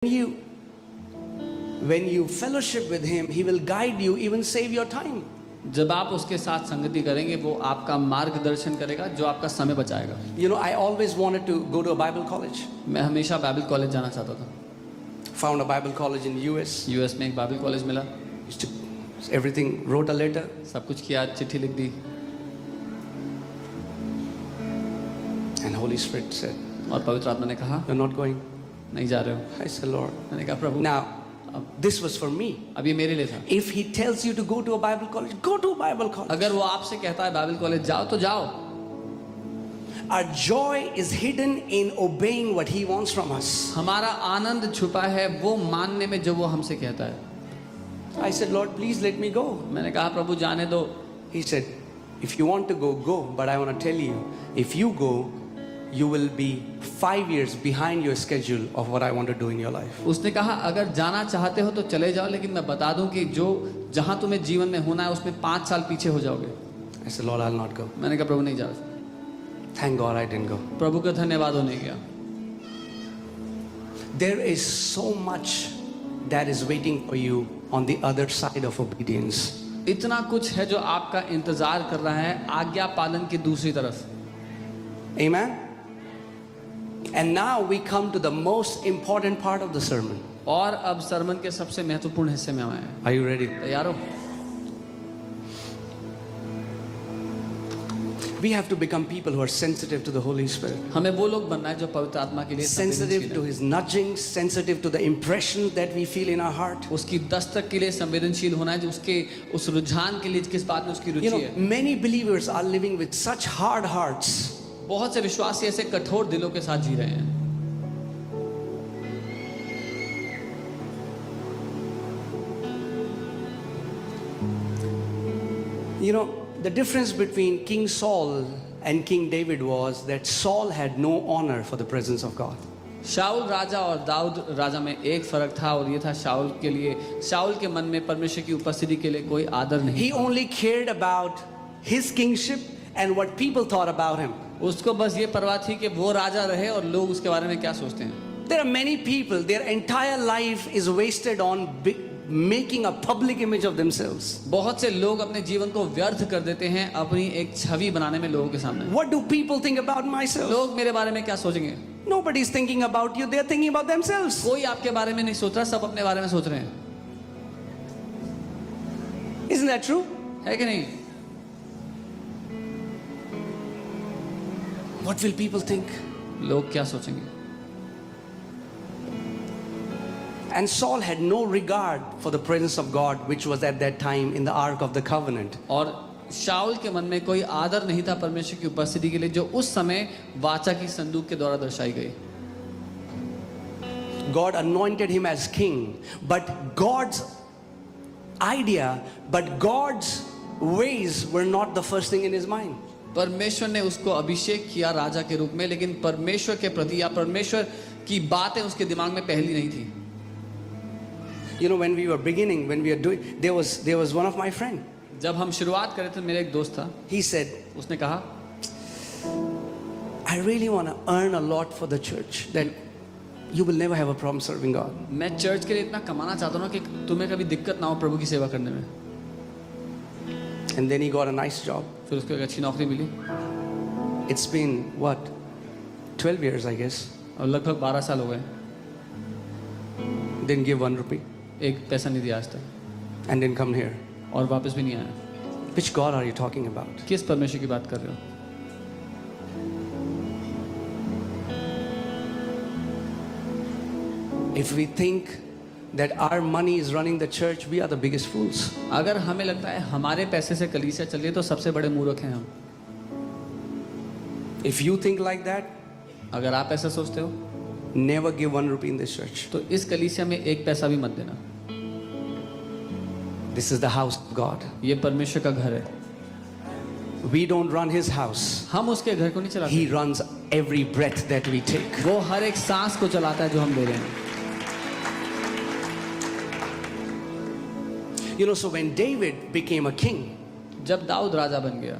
When you fellowship with him, he will guide you, even save your time. जब आप उसके साथ संगति करेंगे वो आपका मार्गदर्शन करेगा, जो आपका समय बचाएगा। You know, I always wanted to go to a Bible college. मैं हमेशा बाइबल कॉलेज जाना चाहता था। Found a Bible college in US. US में एक बाइबल कॉलेज मिला। Used to, everything, wrote a letter. सब कुछ किया, चिट्ठी लिख दी। And Holy Spirit said, और पवित्र आत्मा ने कहा, "You're not going." नहीं जा रहे हो। I said, "Lord." मैंने कहा, प्रभु। Now, this was for me. अब ये मेरे लिए था। If he tells you to go to a Bible college, go to a Bible college. अगर वो आपसे कहता है बाइबल कॉलेज जाओ तो जाओ। Our joy is hidden in obeying what he wants from us. हमारा आनंद छुपा है वो मानने में जो वो हमसे कहता है। I said, "Lord, please let me go." मैंने कहा, प्रभु जाने दो। He said, "If you want to go, go. But I want to tell you, if you go, you will be 5 years behind your schedule of what I want to do in your life." उसने कहा, अगर जाना चाहते हो तो चले जाओ, लेकिन मैं बता दूं कि जो जहां तुम्हें जीवन में होना है उसमें 5 साल पीछे हो जाओगे। I said, "Lord, I'll not go." मैंने कहा, प्रभु नहीं जा। Thank God I didn't go. प्रभु का धन्यवाद हो नहीं गया। There is so much that is waiting for you on the other side of obedience. इतना कुछ है जो आपका इंतजार कर रहा है आज्ञा पालन की दूसरी तरफ। Amen. And now we come to the most important part of the sermon. और अब सरमन के सबसे महत्वपूर्ण हिस्से में आए हैं। Are you ready? तैयार हो? We have to become people who are sensitive to the Holy Spirit. हमें वो लोग बनना है जो पवित्र आत्मा के लिए Sensitive to his nudgings, sensitive to the impression that we feel in our heart. उसकी दस्तक के लिए संवेदनशील होना है, जो उसके उस रुझान के लिए किस बात में उसकी You रुचि know, है। many believers are living with such hard hearts. बहुत से विश्वासी ऐसे कठोर दिलों के साथ जी रहे हैं। You know, the difference between King Saul and King David was that Saul had no honor for the presence of God. शाऊल राजा और दाऊद राजा में एक फर्क था, और ये था शाऊल के लिए, शाऊल के मन में परमेश्वर की उपस्थिति के लिए कोई आदर नहीं He था। only cared about his kingship and what people thought about him. उसको बस ये परवाह थी कि वो राजा रहे और लोग उसके बारे में क्या सोचते हैं। There are many people, their entire life is wasted on making a public image of themselves. बहुत से लोग अपने जीवन को व्यर्थ कर देते हैं अपनी एक छवि बनाने में लोगों के सामने। What do people think about myself? लोग मेरे बारे में क्या सोचेंगे? Nobody is thinking about you, they are thinking about themselves. कोई आपके बारे में नहीं सोच रहा, सब अपने बारे में सोच रहे हैं। Isn't that true? है कि नहीं? What will people think? लोग क्या सोचेंगे? And Saul had no regard for the presence of God, which was at that time in the Ark of the Covenant. और शाऊल के मन में कोई आदर नहीं था परमेश्वर की उपस्थिति के लिए, जो उस समय वाचा की संदूक के द्वारा दर्शाई गई। God anointed him as king, but God's ways were not the first thing in his mind. परमेश्वर ने उसको अभिषेक किया राजा के रूप में, लेकिन परमेश्वर के प्रति या परमेश्वर की बातें उसके दिमाग में पहली नहीं थी। You know, when we were beginning, when we were doing, there was one of my friend. जब हम शुरुआत करे थे, मेरे एक दोस्त था, He said, उसने कहा, "I really want to earn a lot for the church, that you will never have a problem serving God." मैं चर्च के लिए इतना कमाना चाहता हूँ ना कि तुम्हें कभी दिक्कत ना हो प्रभु की सेवा करने में। And then he got a nice job. फिर उसको एक अच्छी नौकरी मिली, It's been what, 12 years, I guess. और लगभग 12 साल हो गए, Didn't give 1 rupee एक पैसा नहीं दिया आज तक, and didn't come here. और वापस भी नहीं आया। Which God are you talking about? किस परमेश्वर की बात कर रहे हो? If we think that our money is running the church, we are the biggest fools. अगर हमें लगता है हमारे पैसे से कलीसिया चल रही है तो सबसे बड़े मूर्ख हैं हम। If you think like that, अगर आप ऐसा सोचते हो never give 1 rupee in this church. तो इस कलीसिया में एक पैसा भी मत देना। This is the house of God. ये परमेश्वर का घर है, We don't run his house. हम उसके घर को नहीं चलाते, He runs every breath that we take. वो हर एक सांस को चलाता है जो हम ले रहे हैं। You know, so when David became a king, जब दाऊद राजा बन गया,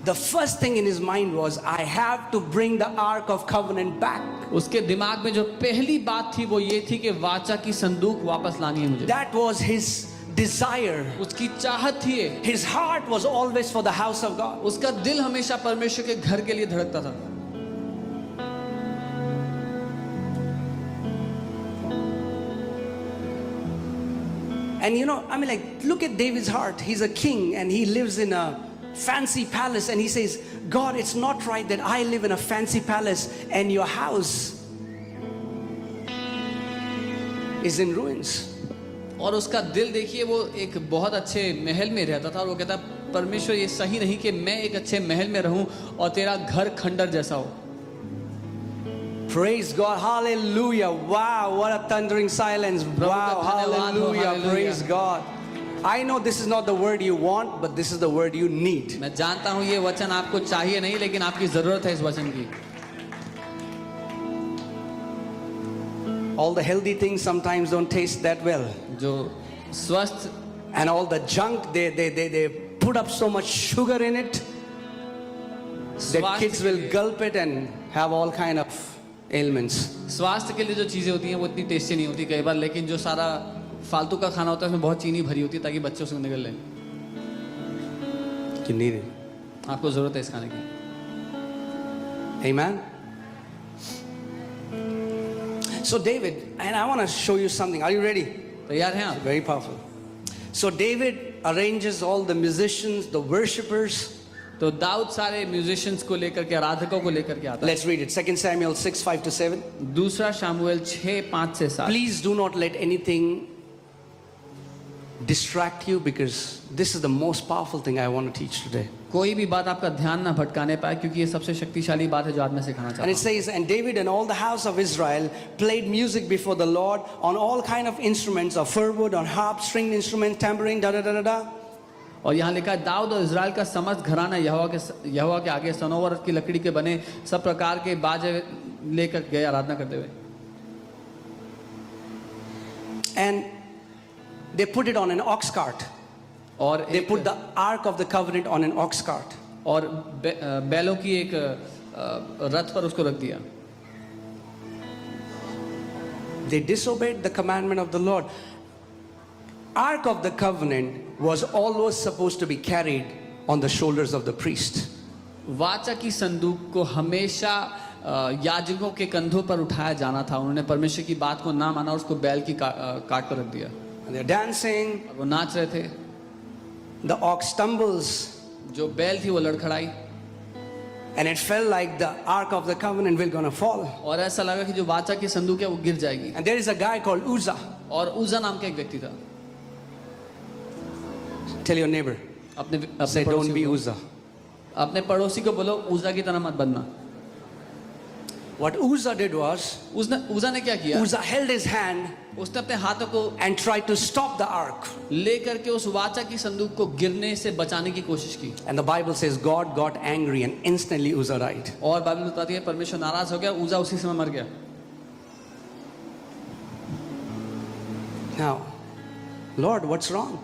the first thing in his mind was, I have to bring the Ark of Covenant back. उसके दिमाग में जो पहली बात थी वो ये थी कि वाचा की संदूक वापस लानी है मुझे। That was his desire. उसकी चाहत थी ये। His heart was always for the house of God. उसका दिल हमेशा परमेश्वर के घर के लिए धड़कता था। And you know, I mean, like, look at David's heart. He's a king and he lives in a fancy palace, and he says, God, it's not right that I live in a fancy palace and your house is in ruins. और उसका दिल देखिए, वो एक बहुत अच्छे महल में रहता था और वो कहता परमेश्वर ये सही नहीं कि मैं एक अच्छे महल में रहूं और तेरा घर खंडर जैसा हो। Praise God, hallelujah. Wow, what a thundering silence. Wow, hallelujah, praise God. I know this is not the word you want, but this is the word you need. मैं जानता हूं ये वचन आपको चाहिए नहीं, लेकिन आपकी जरूरत है इस वचन की। All the healthy things sometimes don't taste that well. जो स्वस्थ And all the junk, they put up so much sugar in it that kids will gulp it and have all kind of ailments. स्वास्थ्य के लिए जो चीजें होती हैं वो इतनी टेस्टी नहीं होती कई बार, लेकिन जो सारा फालतू का खाना होता है उसमें बहुत चीनी भरी होती है ताकि बच्चे उसको निगल लें। You need it. आपको जरूरत है इस खाने की। Amen. So David, and I want to show you something. Are you ready? तैयार हैं आप? Very powerful. So David arranges all the musicians, the worshippers. तो दाऊद सारे म्यूजिशियंस को लेकर के, आराधकों को लेकर के आता है। Let's read it. 2 Samuel 6:5-7. दूसरा Samuel 6:5-7। Please do not let anything distract you, because this is the most powerful thing I want to teach today. कोई भी बात आपका ध्यान ना भटकाने पाए, क्योंकि ये सबसे शक्तिशाली बात है जो आज मैं सिखाना And चाहता it says, and David and all the house of Israel played music before the Lord on all kind of instruments, of fir wood, on harp, stringed instrument, tambourine, da da da da da. और यहाँ लिखा है दाऊद और Israel का समस्त घराना यहोवा के आगे सनोवर की लकड़ी के बने सब प्रकार के बाजे लेकर गए आराधना करते हुए। And they put it on an ox cart. और They put the Ark of the Covenant on an ox cart. और बैलों की एक रथ पर उसको रख दिया। They disobeyed the commandment of the Lord. Ark of the Covenant was always supposed to be carried on the shoulders of the priest. वाचा की संदूक को हमेशा याजकों के कंधों पर उठाया जाना था। उन्होंने परमेश्वर की बात को ना माना और उसको बैल की काट पर रख दिया। And they're dancing. और वो नाच रहे थे। The ox stumbles. जो बैल थी वो लड़खड़ाई। And it felt like the Ark of the Covenant will gonna fall. और ऐसा लगा कि जो वाचा की संदूक है वो गिर जाएगी। And there is a guy called Uzzah. और उज़ा नाम का एक व्यक्ति था। Tell your neighbor. Say, don't be Uzzah. अपने पड़ोसी को बोलो उज़ा की तरह मत बनना। What Uzzah did was, उज़ा ने क्या किया? Uzzah held his hand उसने अपने हाथों को and tried to stop the ark. लेकर के उस वाचा की संदूक को गिरने से बचाने की कोशिश की। And the Bible says God got angry and instantly Uzzah died. और बाइबल बताती है परमेश्वर नाराज हो गया, उज़ा उसी समय मर गया। Now, Lord, what's wrong?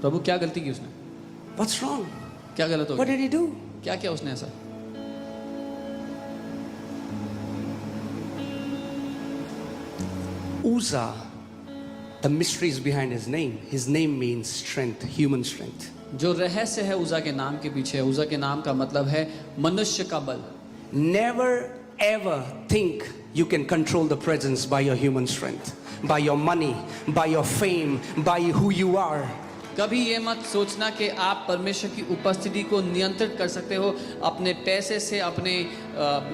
प्रभु क्या गलती की उसने? What's wrong? क्या गलत हो What गया? did he do? क्या किया उसने ऐसा? Uzzah, the mysteries behind his name. His name means strength, human strength. जो रहस्य है उज़ा के नाम के पीछे, उज़ा के नाम का मतलब है मनुष्य का बल। Never ever think you can control the presence by your human strength, by your money, by your fame, by who you are. कभी ये मत सोचना कि आप परमेश्वर की उपस्थिति को नियंत्रित कर सकते हो अपने पैसे से, अपने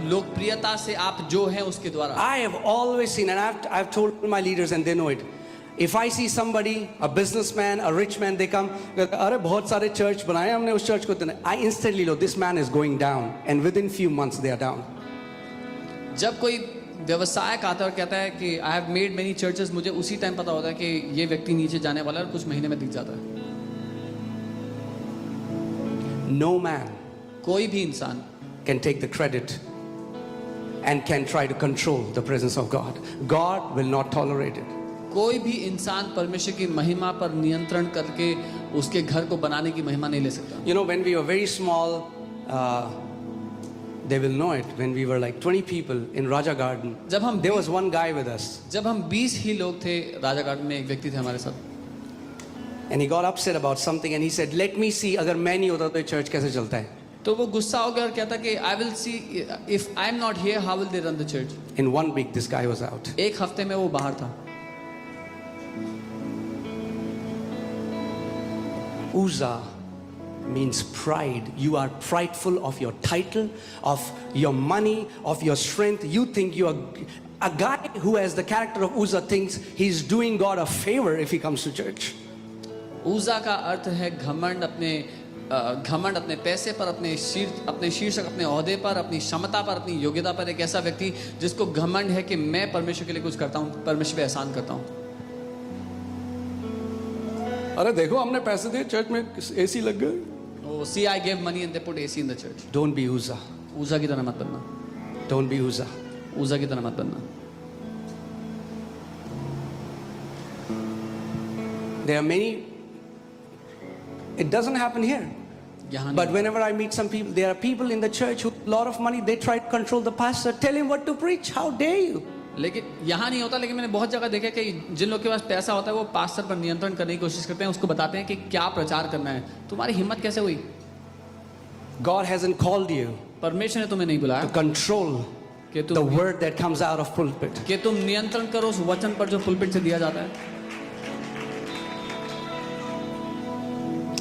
लोकप्रियता से, आप जो हैं उसके द्वारा। I have always seen, and I've told my leaders and they know it. If I see somebody, a businessman, a rich man, they come, अरे बहुत सारे church बनाए हमने उस church को, I instantly know this man is going down, and within few months they are down. जब कोई व्यवसायक आता है और कहता है कि I have made many churches, मुझे उसी टाइम पता होता है कि ये व्यक्ति नीचे जाने वाला है और कुछ महीने में दिख जाता है। No man कोई भी इंसान can take the credit and can try to control the presence of God. God will not tolerate it. कोई भी इंसान परमेश्वर की महिमा पर नियंत्रण करके उसके घर को बनाने की महिमा नहीं ले सकता। You know, when we were very small, they will know it. When we were like 20 people in Raja Garden, जब हम there was one guy with us, जब हम 20 ही लोग थे राजा गार्डन में, एक व्यक्ति थे हमारे साथ. and he got upset about something, and he said, "Let me see. अगर मैं नहीं होता तो ये church कैसे चलता है?" तो वो गुस्सा हो गया और कहता कि I will see if I am not here how will they run the church. In 1 week, this guy was out. एक हफ्ते में वो बाहर था. Uzzah means pride. You are prideful of your title, of your money, of your strength. You think you are a guy who has the character of Uzzah thinks he's doing God a favor if he comes to church. ऊजा का अर्थ है घमंड. घमंड अपने पैसे पर, अपने शीर्षक, अपने ओहदे पर, अपनी क्षमता पर, अपनी योग्यता पर. एक ऐसा व्यक्ति जिसको घमंड है कि मैं परमेश्वर के लिए कुछ करता हूँ, परमेश्वर पे एहसान करता हूँ. अरे देखो हमने पैसे दिए, चर्च में एसी लग गए. Oh, see, I gave money and they put AC in the church. Don't be Uzzah. ऊजा की तरह मत बनना. Don't be Uzzah. ऊजा की तरह मत बनना. There are many. It doesn't happen here. यहाँ But नहीं. whenever I meet some people, there are people in the church who have a lot of money. They try to control the pastor. Tell him what to preach. How dare you? लेकिन यहाँ नहीं होता. लेकिन मैंने बहुत जगह देखा कि जिन लोगों के पास पैसा होता है वो पास्टर पर नियंत्रण करने की कोशिश करते हैं. उसको बताते हैं कि क्या प्रचार करना है. तुम्हारी हिम्मत कैसे हुई? God hasn't called you परमेश्वर ने तुम्हें नहीं बुलाया to control कि the तुम word that comes out of pulpit. कि तुम नियंत्रण करो उस वचन पर जो पुलपिट से दिया जाता है.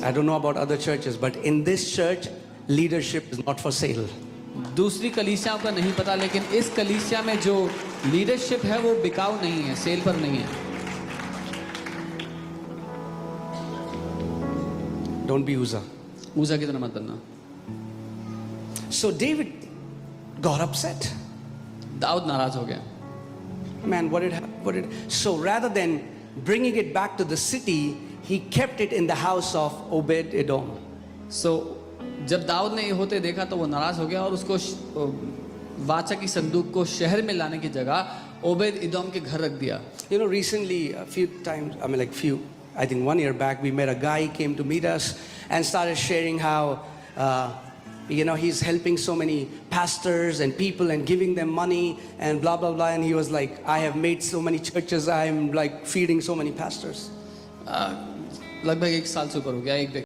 I don't know about other churches, but in this church, leadership is not for sale. दूसरी कलीसियाओं का नहीं पता, लेकिन इस कलीसिया में जो लीडरशिप है वो बिकाऊ नहीं है, सेल पर नहीं है. Don't be Uzzah. ऊजा की तरह मत बनना. So David got upset. Dawood नाराज हो गया. Man, what did? So rather than bringing it back to the city, he kept it in the house of Obed Edom. So जब दाऊद ने ये होते देखा तो वो नाराज हो गया और उसको वाचा की संदूक को शहर में लाने की जगह ओबेद इदोम के घर रख दिया. You know, recently, a few times, I think 1 year back, we met a guy, he came to meet us and started sharing how, he's helping so many pastors and people and giving them money and blah, blah, blah. And he was like, I have made so many churches, I'm like feeding so many pastors. लगभग 1 साल से ऊपर हो गया. एक